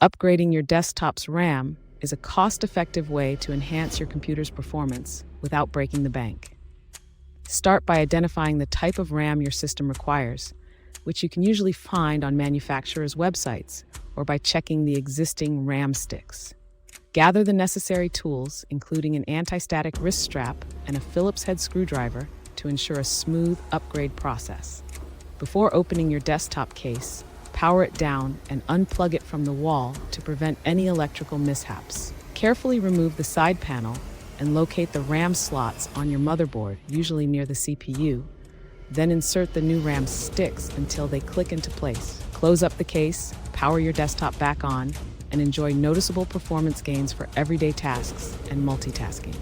Upgrading your desktop's RAM is a cost-effective way to enhance your computer's performance without breaking the bank. Start by identifying the type of RAM your system requires, which you can usually find on manufacturers' websites or by checking the existing RAM sticks. Gather the necessary tools, including an anti-static wrist strap and a Phillips head screwdriver, to ensure a smooth upgrade process. Before opening your desktop case, power it down and unplug it from the wall to prevent any electrical mishaps. Carefully remove the side panel and locate the RAM slots on your motherboard, usually near the CPU. Then insert the new RAM sticks until they click into place. Close up the case, power your desktop back on, and enjoy noticeable performance gains for everyday tasks and multitasking.